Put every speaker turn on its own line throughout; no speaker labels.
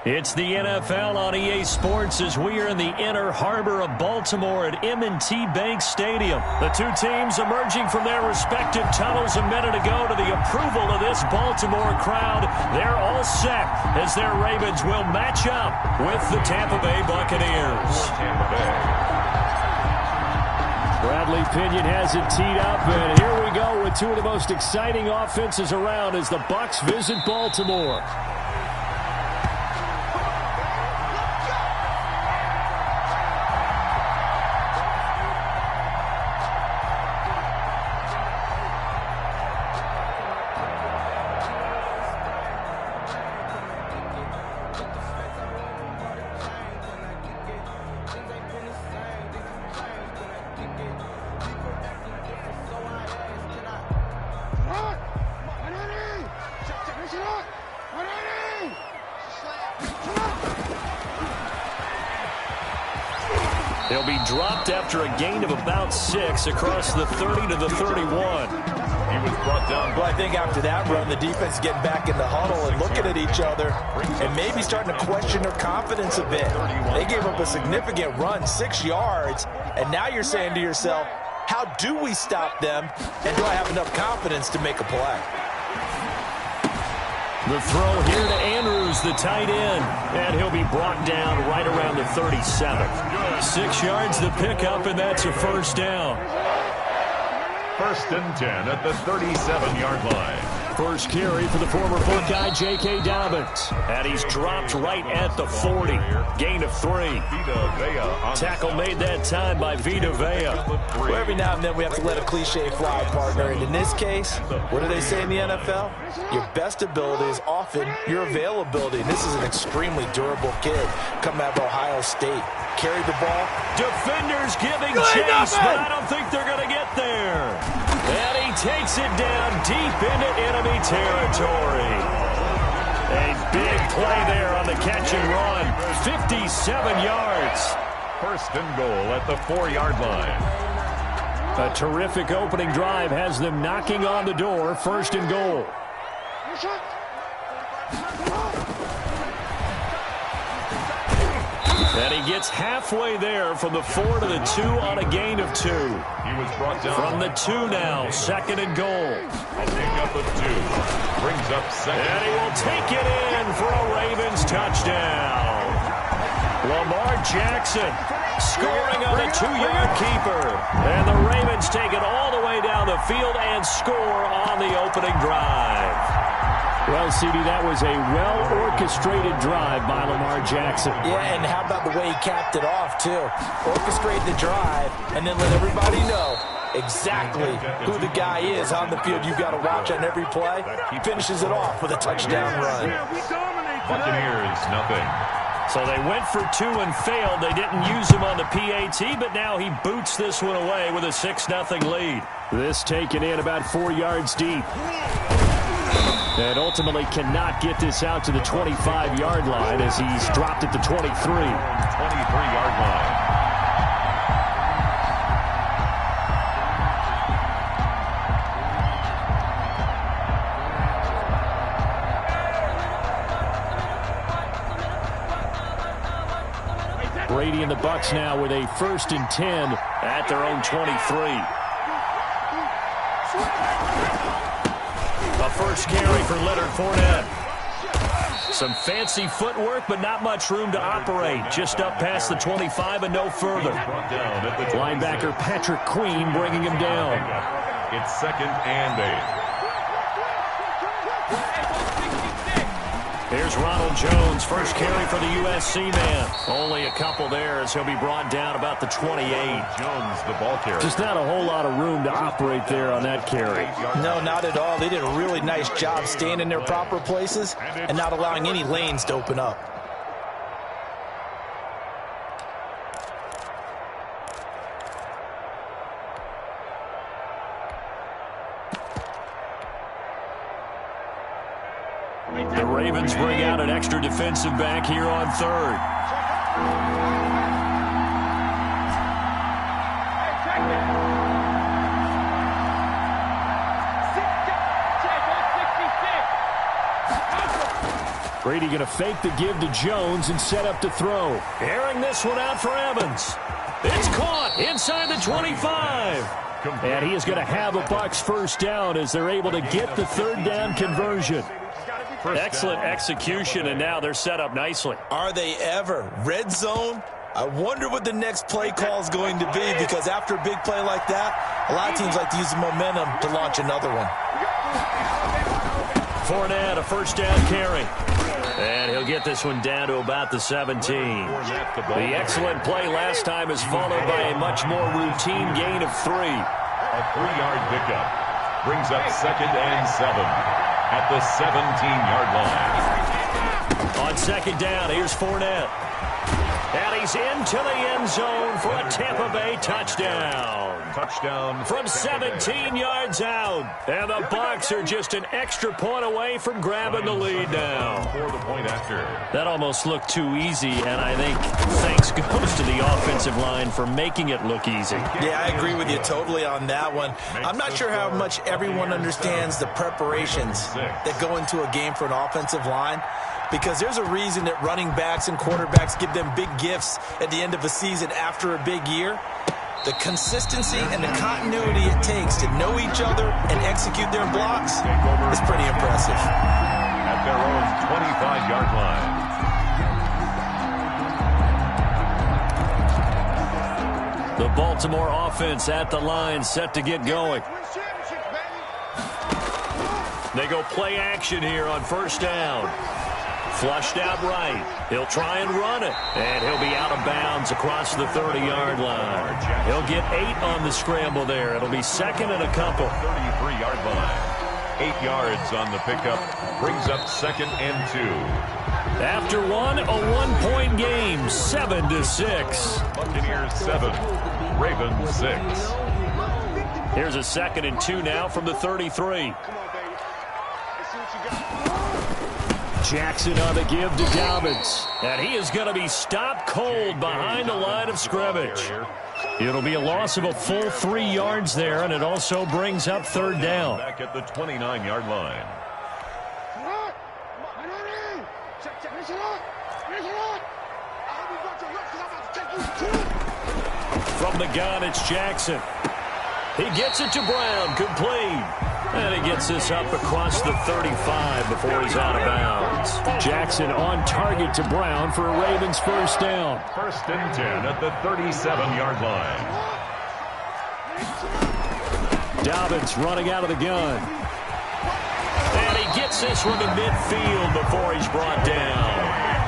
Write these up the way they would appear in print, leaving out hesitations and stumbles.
It's the NFL on EA Sports as we are in the inner harbor of Baltimore at M&T Bank Stadium. The two teams emerging from their respective tunnels a minute ago to the approval of this Baltimore crowd. They're all set as their Ravens will match up with the Tampa Bay Buccaneers. Bradley Pinion has it teed up, and here we go with two of the most exciting offenses around as the Bucs visit Baltimore. He'll be dropped after a gain of about 6 across the 30 to the 31.
He was brought down. Well, I think after that run, the defense getting back in the huddle and looking at each other and maybe starting to question their confidence a bit. They gave up a significant run, 6 yards, and now you're saying to yourself, how do we stop them, and do I have enough confidence to make a play?
The throw here to Andrews, the tight end, and he'll be brought down right around the 37. 6 yards the pickup, and that's a first down.
1st and 10 at the 37-yard line.
First carry for the former Buckeye, J.K. Dobbins. And he's dropped right at the 40. Gain of 3. Tackle made that time by Vita Vea.
Well, every now and then we have to let a cliche fly, partner. And in this case, what do they say in the NFL? Your best ability is often your availability. And this is an extremely durable kid coming out of Ohio State. Carried the ball.
Defenders giving chase, but I don't think they're going to get there. And he takes it down deep into enemy territory. A big play there on the catch and run. 57 yards.
1st and goal at the 4-yard line.
A terrific opening drive has them knocking on the door. 1st and goal. And he gets halfway there from the 4 to the 2 on a gain of 2.
He was brought down
from the 2 now, 2nd and goal.
A pick up of 2. Brings up 2nd.
And he will take it in for a Ravens touchdown. Lamar Jackson scoring on a 2-yard keeper. And the Ravens take it all the way down the field and score on the opening drive. Well, CD, that was a well-orchestrated drive by Lamar Jackson.
Yeah, and how about the way he capped it off, too? Orchestrate the drive and then let everybody know exactly who the guy is on the field you've got to watch on every play. He finishes it off with a touchdown run.
Buccaneers, nothing.
So they went for 2 and failed. They didn't use him on the PAT, but now he boots this one away with a 6-0 lead. This taken in about 4 yards deep. And ultimately cannot get this out to the 25-yard line as he's dropped at the 23.
23-yard line.
Brady and the Bucs now with a 1st and 10 at their own 23. A first carry for Leonard Fournette. Some fancy footwork, but not much room to operate. Just up past the 25 and no further. Linebacker Patrick Queen bringing him down.
It's 2nd and 8.
Here's Ronald Jones, first carry for the USC man. Only a couple there as he'll be brought down about the 28.
Jones, the ball carrier.
Just not a whole lot of room to operate there on that carry.
No, not at all. They did a really nice job staying in their proper places and not allowing any lanes to open up.
The Ravens bring out an extra defensive back here on 3rd. Brady going to fake the give to Jones and set up to throw. Airing this one out for Evans. It's caught inside the 25. And he is going to have a Bucs first down as they're able to get the third down conversion. Excellent execution, and now they're set up nicely.
Are they ever? Red zone? I wonder what the next play call is going to be, because after a big play like that, a lot of teams like to use the momentum to launch another one.
Fournette, a first down carry. And he'll get this one down to about the 17. The excellent play last time is followed by a much more routine gain of 3.
A 3-yard pickup brings up 2nd and 7 at the 17-yard line.
On second down, here's Fournette. And he's into the end zone for a Tampa Bay touchdown.
Touchdown
from 17 yards out. And the Bucs are just an extra point away from grabbing the lead now.
For the point after.
That almost looked too easy, and I think thanks goes to the offensive line for making it look easy.
Yeah, I agree with you totally on that one. I'm not sure how much everyone understands the preparations that go into a game for an offensive line, because there's a reason that running backs and quarterbacks give them big gifts at the end of a season after a big year. The consistency and the continuity it takes to know each other and execute their blocks is pretty impressive.
At their own 25-yard line.
The Baltimore offense at the line, set to get going. They go play action here on first down. Flushed out right. He'll try and run it. And he'll be out of bounds across the 30-yard line. He'll get 8 on the scramble there. It'll be second and a couple.
33-yard line. 8 yards on the pickup. Brings up 2nd and 2.
After one, a 1-point game, 7-6.
Buccaneers 7. Ravens 6.
Here's a 2nd and 2 now from the 33. Jackson on the give to Dobbins. And he is going to be stopped cold behind the line of scrimmage. It'll be a loss of a full 3 yards there, and it also brings up third down.
Back at the 29-yard line.
From the gun, it's Jackson. He gets it to Brown, complete. And he gets this up across the 35 before he's out of bounds. Jackson on target to Brown for a Ravens first down.
1st and 10 at the 37-yard line.
Dobbins running out of the gun. And he gets this one to midfield before he's brought down.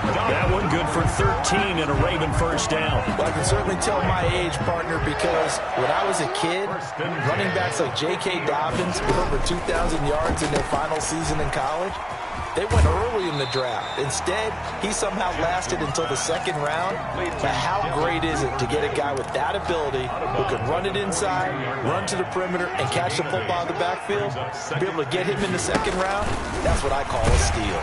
That one good for 13 and a Raven first down.
Well, I can certainly tell my age, partner, because when I was a kid, running backs like J.K. Dobbins with over 2,000 yards in their final season in college, they went early in the draft. Instead, he somehow lasted until the 2nd round. But how great is it to get a guy with that ability who can run it inside, run to the perimeter, and catch the football in the backfield? To be able to get him in the 2nd round, that's what I call a steal.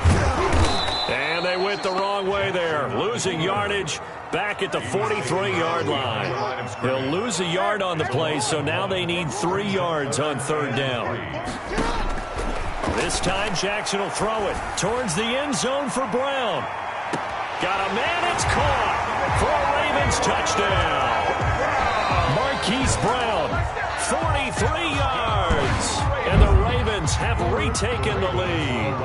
And they went the wrong way there, losing yardage back at the 43-yard line. They'll lose a yard on the play, so now they need 3 yards on third down. This time, Jackson will throw it towards the end zone for Brown. Got a man, it's caught for a Ravens touchdown. Marquise Brown, 43 yards. And the Ravens have retaken the lead.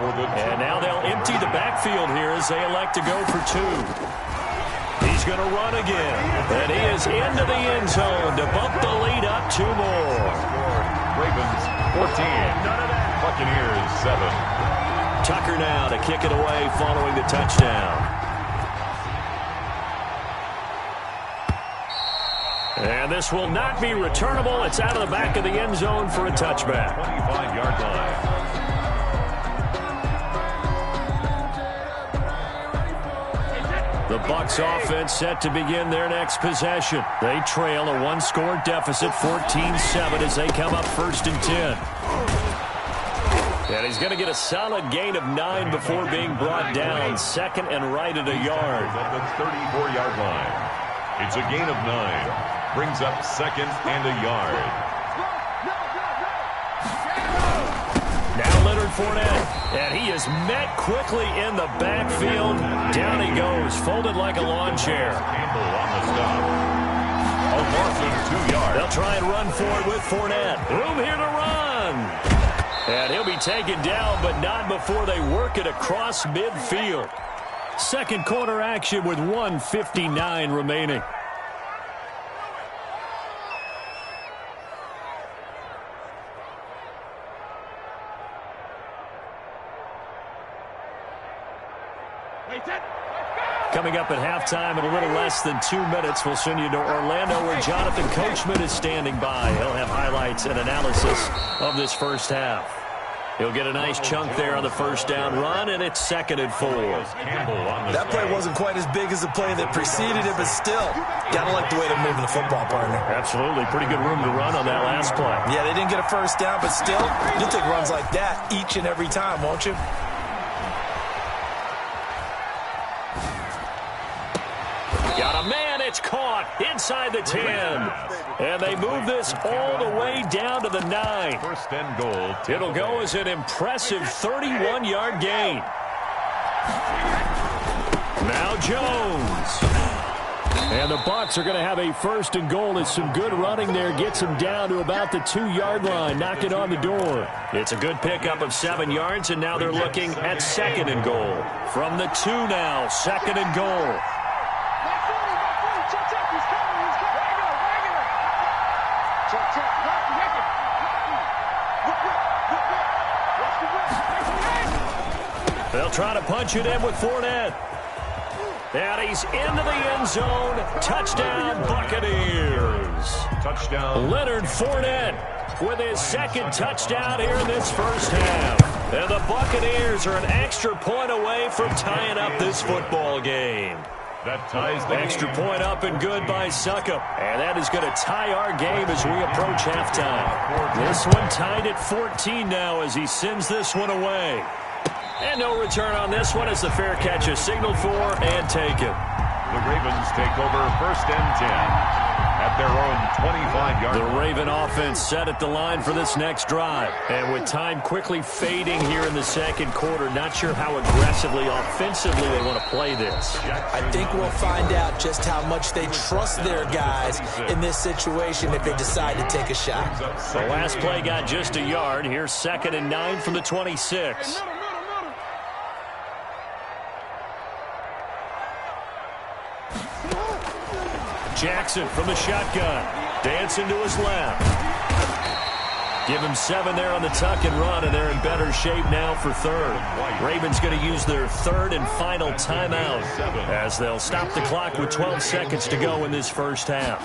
And now they'll empty the backfield here as they elect to go for 2. He's going to run again. And he is into the end zone to bump the lead up 2 more.
Ravens 14. Buccaneers 7.
Tucker now to kick it away following the touchdown. And this will not be returnable. It's out of the back of the end zone for a touchback.
25-yard line.
The Bucs offense set to begin their next possession. They trail a 1-score deficit, 14-7, as they come up 1st and 10. And he's going to get a solid gain of 9 before being brought down. 2nd and right at a yard.
At the 34-yard line. It's a gain of 9. Brings up 2nd and a yard.
Now Leonard Fournette, and he is met quickly in the backfield. Down he goes, folded like a lawn chair.
Campbell on the stop. A loss of 2 yards.
They'll try and run for it with Fournette. Room here to run. And he'll be taken down, but not before they work it across midfield. Second quarter action with 1:59 remaining. Coming up at halftime in a little less than 2 minutes, we'll send you to Orlando where Jonathan Coachman is standing by. He'll have highlights and analysis of this first half. He'll get a nice chunk there on the first down run, and it's 2nd and 4.
That play wasn't quite as big as the play that preceded it, but still, gotta like the way they're moving the football, partner.
Absolutely. Pretty good room to run on that last play.
Yeah, they didn't get a first down, but still, you'll take runs like that each and every time, won't you?
Got a man, it's caught inside the 10. And they move this all the way down to the 9.
First and goal.
It'll go as an impressive 31-yard gain. Now Jones. And the Bucs are going to have a first and goal as some good running there gets them down to about the 2-yard line. Knock it on the door. It's a good pickup of 7 yards, and now they're looking at 2nd and goal. From the 2 now, 2nd and goal. They'll try to punch it in with Fournette. And he's into the end zone. Touchdown, Buccaneers.
Touchdown.
Leonard Fournette with his 2nd touchdown here in this first half. And the Buccaneers are an extra point away from tying up this football game.
That ties the
Extra
game.
point up and good by Succop. And that is going to tie our game as we approach halftime. This one tied at 14 now as he sends this one away. And no return on this one as the fair catch is signaled for and taken.
The Ravens take over 1st and 10 at their own 25-yard line.
The Raven offense set at the line for this next drive. And with time quickly fading here in the second quarter, not sure how aggressively, offensively they want to play this.
I think we'll find out just how much they trust their guys in this situation if they decide to take a shot.
The last play got just a yard. Here's 2nd and 9 from the 26. Jackson from the shotgun. Dancing to his left. Give him 7 there on the tuck and run, and they're in better shape now for 3rd. Ravens going to use their 3rd and final timeout as they'll stop the clock with 12 seconds to go in this first half.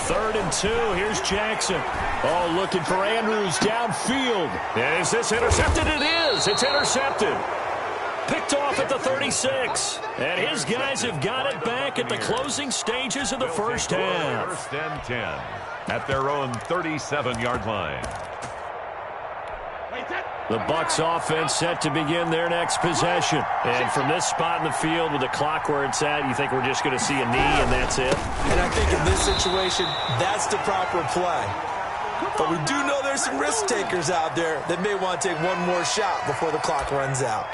3rd and 2. Here's Jackson. Oh, looking for Andrews downfield. And is this intercepted? It is. It's intercepted. Picked off at the 36. And his guys have got it back at the closing stages of the first half.
1st and 10 at their own 37-yard line.
The Bucs offense set to begin their next possession. And from this spot in the field with the clock where it's at, you think we're just going to see a knee and that's it?
And I think in this situation, that's the proper play. But we do know there's some risk takers out there that may want to take one more shot before the clock runs out.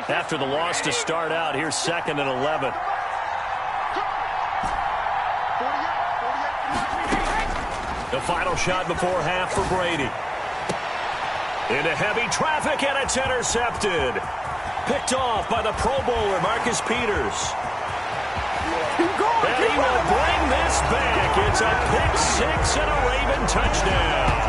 After the loss to start out, here's 2nd and 11. The final shot before half for Brady. Into heavy traffic, and it's intercepted. Picked off by the Pro Bowler, Marcus Peters. And he will bring this back. It's a pick 6 and a Raven touchdown.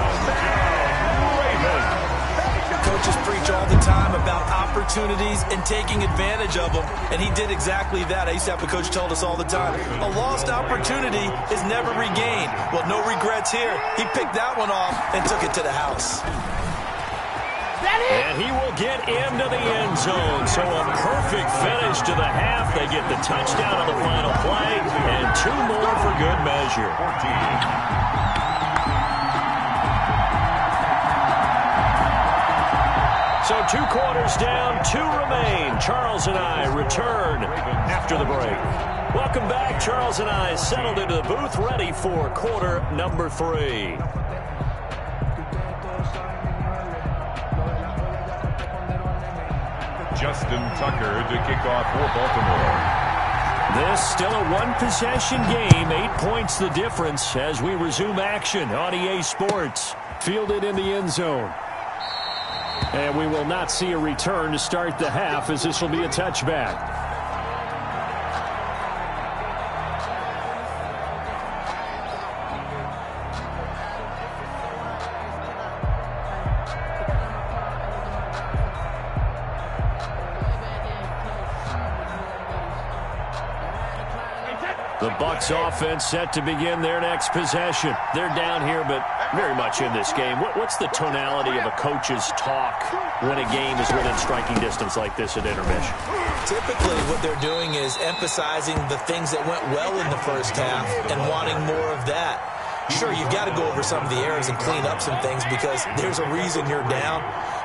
Coaches preach all the time about opportunities and taking advantage of them, and he did exactly that. I used to have a coach told us all the time, a lost opportunity is never regained. Well, no regrets here. He picked that one off and took it to the house.
And he will get into the end zone. So a perfect finish to the half. They get the touchdown on the final play, and 2 more for good measure.
14.
So 2 quarters down, 2 remain. Charles and I return after the break. Welcome back. Charles and I settled into the booth, ready for quarter number 3.
Justin Tucker to kick off for Baltimore.
This still a one-possession game. 8 points the difference as we resume action on EA Sports. Fielded in the end zone. And we will not see a return to start the half, as this will be a touchback. The Bucs offense set to begin their next possession. They're down here, but very much in this game. What's the tonality of a coach's talk when a game is within striking distance like this at intermission?
Typically, what they're doing is emphasizing the things that went well in the first half and wanting more of that. Sure, you've got to go over some of the errors and clean up some things because there's a reason you're down.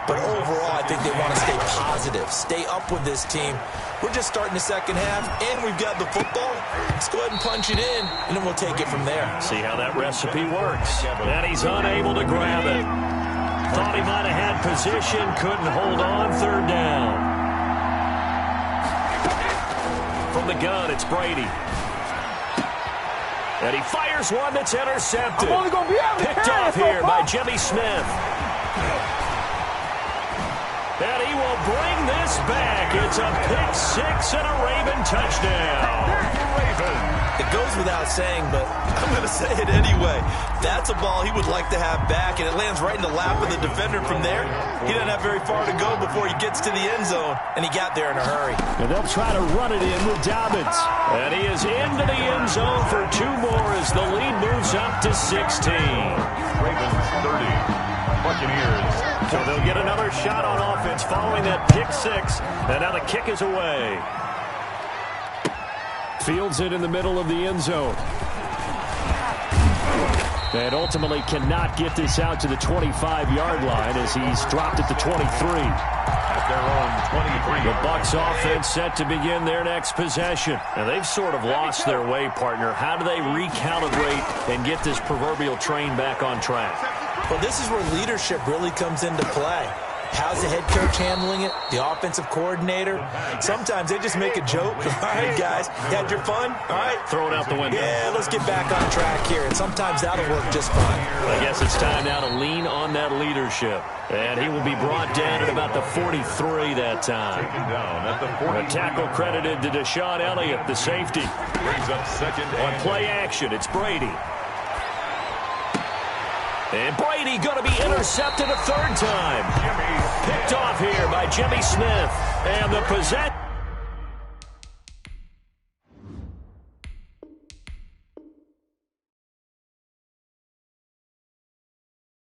But overall, I think they want to stay positive, stay up with this team. We're just starting the second half, and we've got the football. Let's go ahead and punch it in, and then we'll take it from there.
See how that recipe works. And he's unable to grab it. Thought he might have had position, couldn't hold on, third down. From the gun, it's Brady. And he fires one that's intercepted. Picked off here by Jimmy Smith. And he will bring this back. It's a pick six and a Raven touchdown.
It goes without saying, but I'm going to say it anyway. That's a ball he would like to have back, and it lands right in the lap of the defender from there. He doesn't have very far to go before he gets to the end zone, and he got there in a hurry.
And they'll try to run it in with Dobbins. And he is into the end zone for 2 more as the lead moves up to 16.
Ravens 30. Buccaneers.
So they'll get another shot on offense following that pick six. And now the kick is away. Fields it in the middle of the end zone. And ultimately cannot get this out to the 25-yard line as he's dropped at the 23.
At their own 23.
The Bucs offense set to begin their next possession. And they've sort of lost their way, partner. How do they recalibrate and get this proverbial train back on track?
Well, this is where leadership really comes into play. How's the head coach handling it? The offensive coordinator? Sometimes they just make a joke. All right, guys, you had your fun? All right.
Throw it out the window.
Yeah, let's get back on track here. And sometimes that'll work just fine.
I guess it's time now to lean on that leadership. And he will be brought down at about the 43 that time.
Taken down at the 40.
A tackle credited to Deshaun Elliott, the safety.
Brings up second
On
and
play action, it's Brady. And Brady going to be intercepted a third time. Picked off here by Jimmy Smith. And the possession.